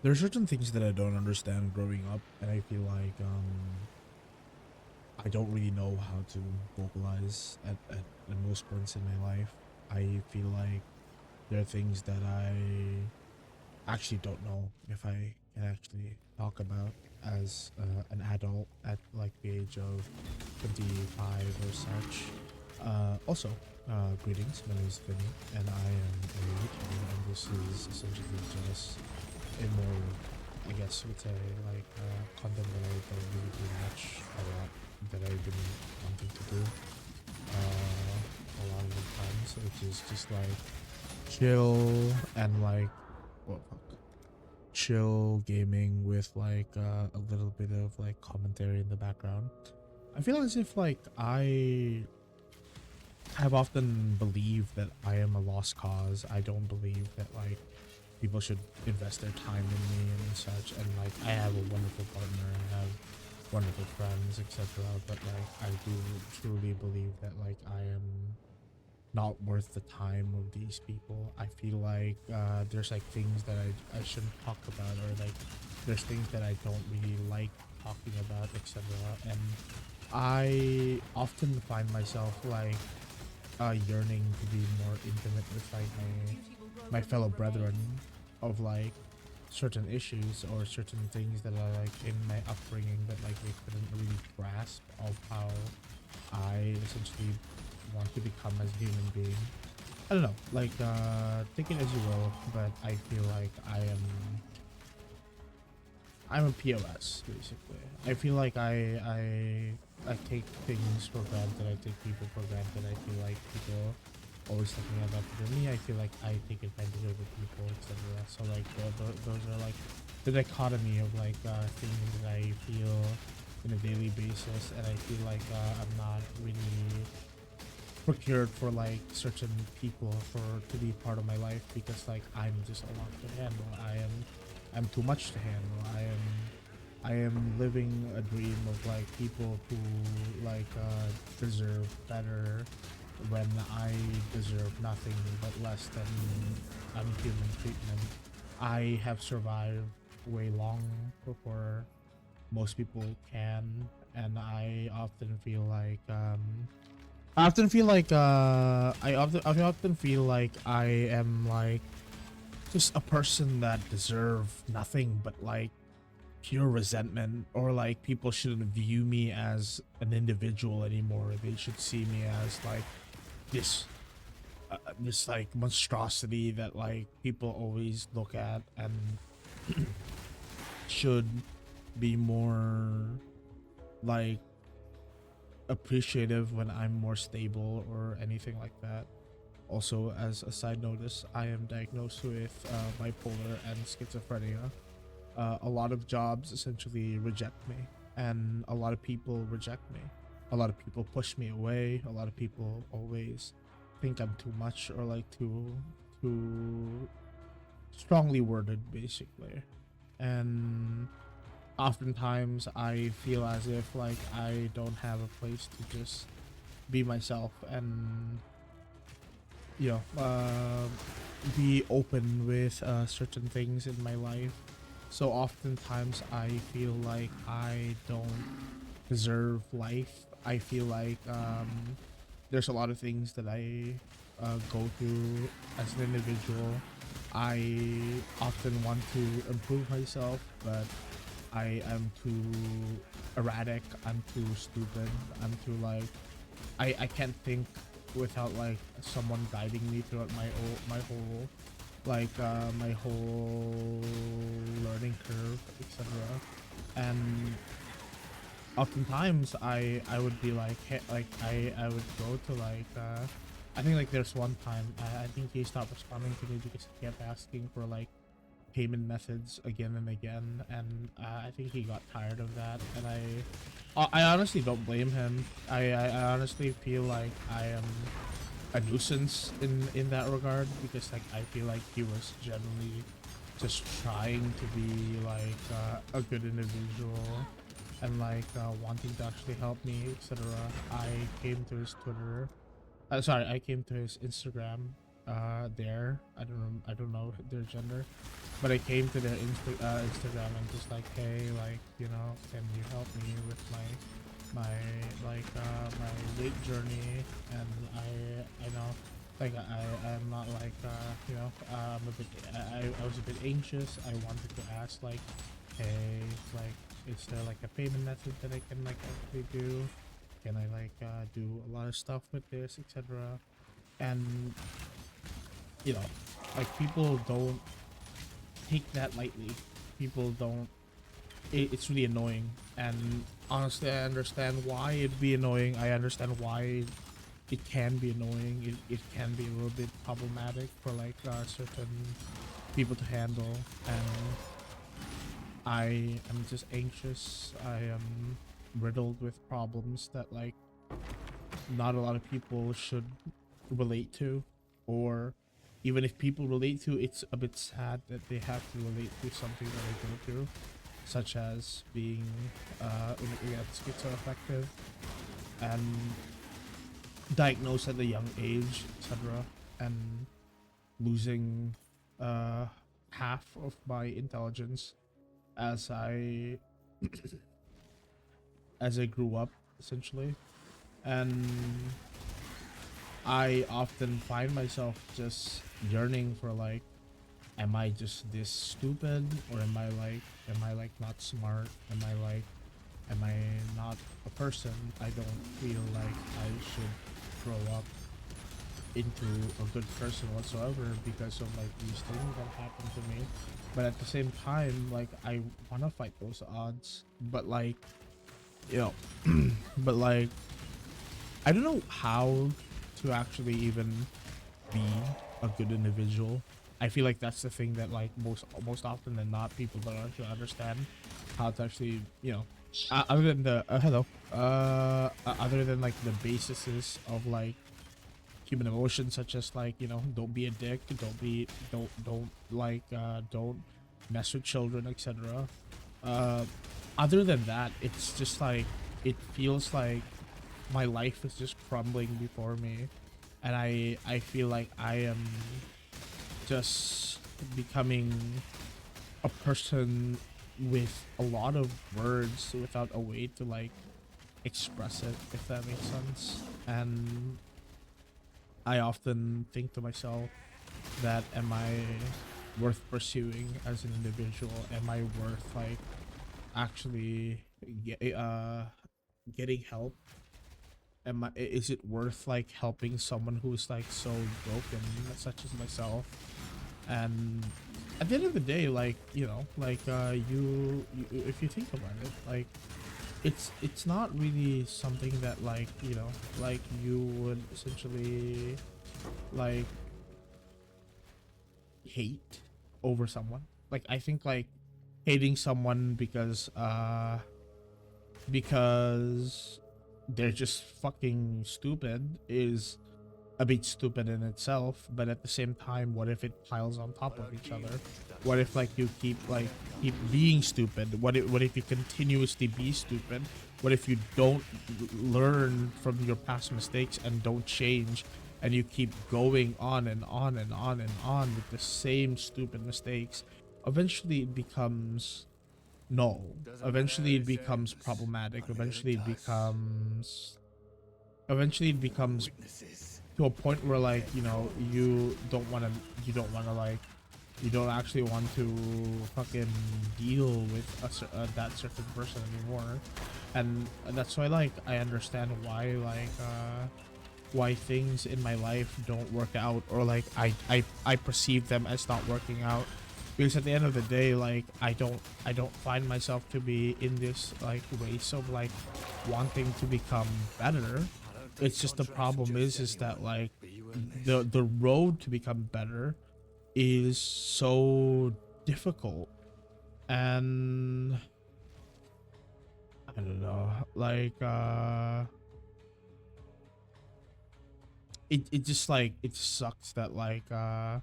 There are certain things that I don't understand growing up, and I feel like I don't really know how to vocalize at most points in my life. I feel like there are things that I actually don't know if I can actually talk about as an adult at like the age of 25 or such. Greetings. My name is Vinny, and I am a YouTuber, and this is essentially just a more, I guess, would say like content that I don't really do much a lot that I've been wanting to do a lot of the times, which is just like chill and like, well, fuck, chill gaming with like a little bit of like commentary in the background. I feel as if like I have often believed that I am a lost cause. I don't believe that like people should invest their time in me and such. And like I have a wonderful partner, I have wonderful friends, etc. But like I do truly believe that like I am not worth the time of these people. I feel like there's like things that I shouldn't talk about, or like there's things that I don't really like talking about, etc. And I often find myself like yearning to be more intimate with like my fellow brethren of like certain issues or certain things that are like in my upbringing that like they couldn't really grasp of how I essentially want to become as a human being. I don't know, like take it as you will, but I feel like I'm a POS basically. I feel like I take things for granted. I take people for granted. I feel like people always thinking about me. I feel like I take advantage of the people, etc. So like those are like the dichotomy of like things that I feel on a daily basis, and I feel like I'm not really procured for like certain people for to be part of my life because like I'm just a lot to handle. I'm too much to handle. I am living a dream of like people who like deserve better when I deserve nothing but less than unhuman treatment. I have survived way long before most people can, and I often feel like I am like just a person that deserve nothing but like pure resentment, or like people shouldn't view me as an individual anymore. They should see me as like this this like monstrosity that like people always look at and should be more like appreciative when I'm more stable or anything like that. Also, as a side notice, I am diagnosed with bipolar and schizophrenia. A lot of jobs essentially reject me, and a lot of people reject me. A lot of people push me away. A lot of people always think I'm too much or like too strongly worded, basically. And oftentimes, I feel as if like I don't have a place to just be myself and you know be open with certain things in my life. So oftentimes I feel like I don't deserve life. I feel like there's a lot of things that I go through as an individual. I often want to improve myself, but I am too erratic. I'm too stupid. I'm too like I can't think without like someone guiding me throughout my whole learning curve, etc. And oftentimes I would be like I would go to like I think like there's one time I think he stopped responding to me because he kept asking for like payment methods again and again, and I think he got tired of that, and I honestly don't blame him. I honestly feel like I am a nuisance in that regard, because like I feel like he was generally just trying to be like a good individual and like wanting to actually help me, etc. I came to his Twitter. I came to his Instagram. There, I don't know their gender. But I came to their Instagram and just like, hey, like, you know, can you help me with my weight journey? And I know, like, I'm not like, you know, I'm a bit, I was a bit anxious. I wanted to ask like, hey, like, is there like a payment method that I can like actually do? Can I like do a lot of stuff with this, etc.? And you know, like people don't take that lightly. People don't. It's really annoying, and honestly, I understand why it'd be annoying. I understand why it can be annoying. It can be a little bit problematic for like certain people to handle, and I am just anxious. I am riddled with problems that like not a lot of people should relate to, or even if people relate to, it's a bit sad that they have to relate to something that I go through, such as being schizoaffective and diagnosed at a young age, etc., and losing uh, half of my intelligence as I as I grew up, essentially. And I often find myself just yearning for like, am I just this stupid, or am I like not smart? Am I not a person? I don't feel like I should grow up into a good person whatsoever because of like these things that happen to me. But at the same time, like I want to fight those odds, but like, you know, but like I don't know how to actually even be a good individual. I feel like that's the thing that like most often than not people don't actually understand how to actually, you know, other than the hello other than like the bases of like human emotions, such as like, you know, don't be a dick, don't like don't mess with children, etc. uh Other than that, it's just like it feels like my life is just crumbling before me, and I feel like I am just becoming a person with a lot of words without a way to like express it, if that makes sense. And I often think to myself that, am I worth pursuing as an individual? Am I worth like actually getting help? Is it worth like helping someone who's like so broken, such as myself? And at the end of the day, like, you know, like you if you think about it, like it's not really something that like, you know, like you would essentially like hate over someone. Like I think like hating someone because they're just fucking stupid is a bit stupid in itself. But at the same time, what if it piles on top of each other? What if like you keep being stupid? What if you continuously be stupid? What if you don't learn from your past mistakes and don't change, and you keep going on and on and on and on with the same stupid mistakes? Eventually it becomes null. Eventually it becomes problematic. Eventually it becomes to a point where like, you know, you don't want to like you don't actually want to fucking deal with that certain person anymore. And that's why like I understand why things in my life don't work out, or like I perceive them as not working out, because at the end of the day, like I don't find myself to be in this like race of like wanting to become better. It's just the problem is that like the road to become better is so difficult. And I don't know, like it just like it sucks that like I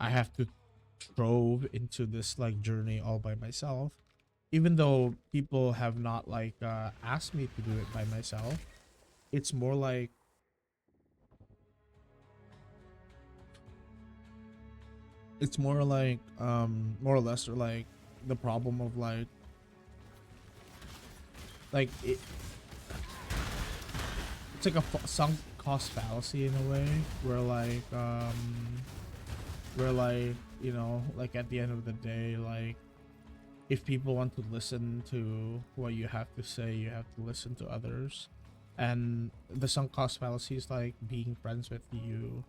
have to trove into this like journey all by myself, even though people have not like asked me to do it by myself. It's more like, It's more like more or less like the problem of it, it's like a sunk cost fallacy in a way where you know, like at the end of the day, like if people want to listen to what you have to say, you have to listen to others. And the sunk cost fallacy is like being friends with you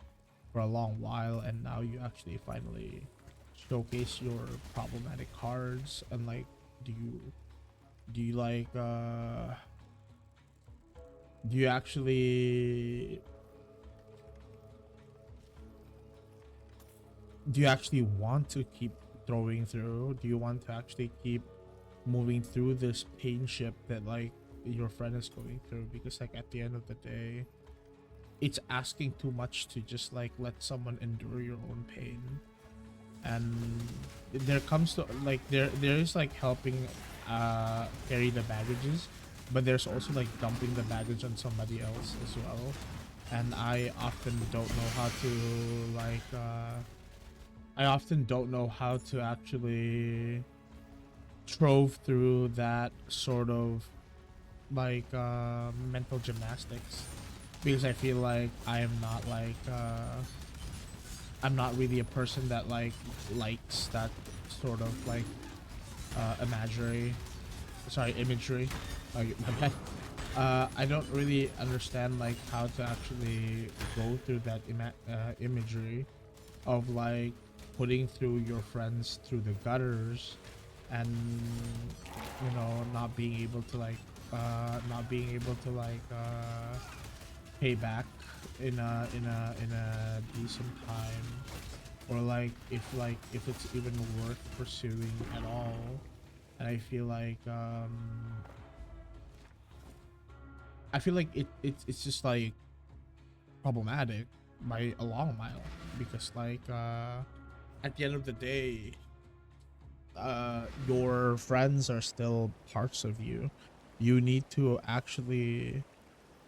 for a long while, and now you actually finally showcase your problematic cards. And like, do you do you like do you actually want to keep throwing through? Do you want to actually keep moving through this pain ship that like your friend is going through? Because like at the end of the day, it's asking too much to just like let someone endure your own pain. And there comes to like there is like helping carry the baggages, but there's also like dumping the baggage on somebody else as well. And I often don't know how to actually trove through that sort of mental gymnastics, because I feel like I'm not really a person that like likes that sort of like imagery. My bad. I don't really understand like how to actually go through that imagery of like putting through your friends through the gutters, and you know, pay back in a decent time, or if it's even worth pursuing at all. And I feel like it's just like problematic by a long mile, because at the end of the day, your friends are still parts of you. You need to actually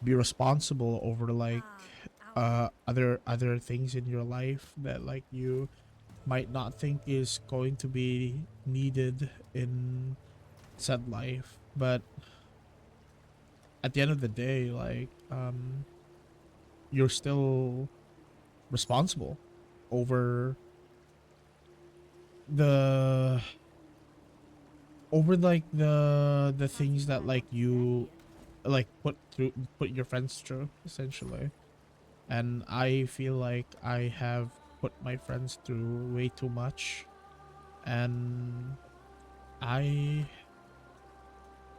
be responsible over other things in your life that like you might not think is going to be needed in said life. But at the end of the day, you're still responsible over the the things that like you like put your friends through, essentially. And I feel like I have put my friends through way too much, and I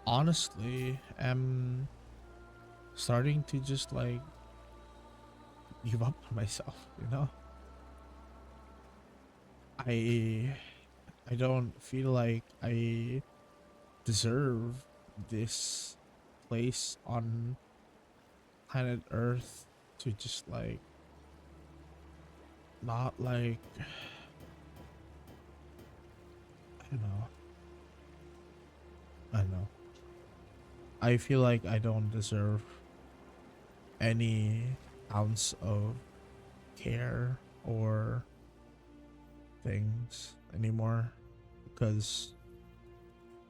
honestly am starting to just like give up on myself, you know. I i don't feel like I deserve this place on planet Earth to just like not like I don't know. I don't know. I feel like I don't deserve any ounce of care or things anymore, because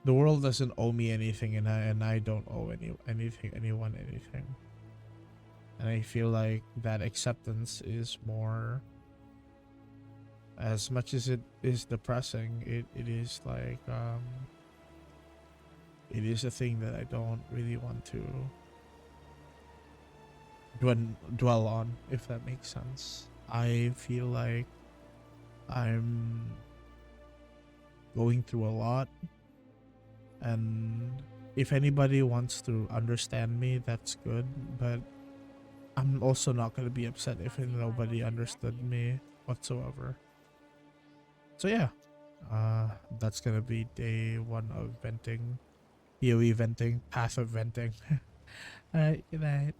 the world doesn't owe me anything, and I don't owe anyone anything. And I feel like that acceptance is more, as much as it is depressing, it is it is a thing that I don't really want to dwell on, if that makes sense. I feel like I'm going through a lot, and if anybody wants to understand me, that's good, but I'm also not going to be upset if nobody understood me whatsoever. So yeah, that's gonna be day one of venting, PoE venting, passive venting. Alright, good night.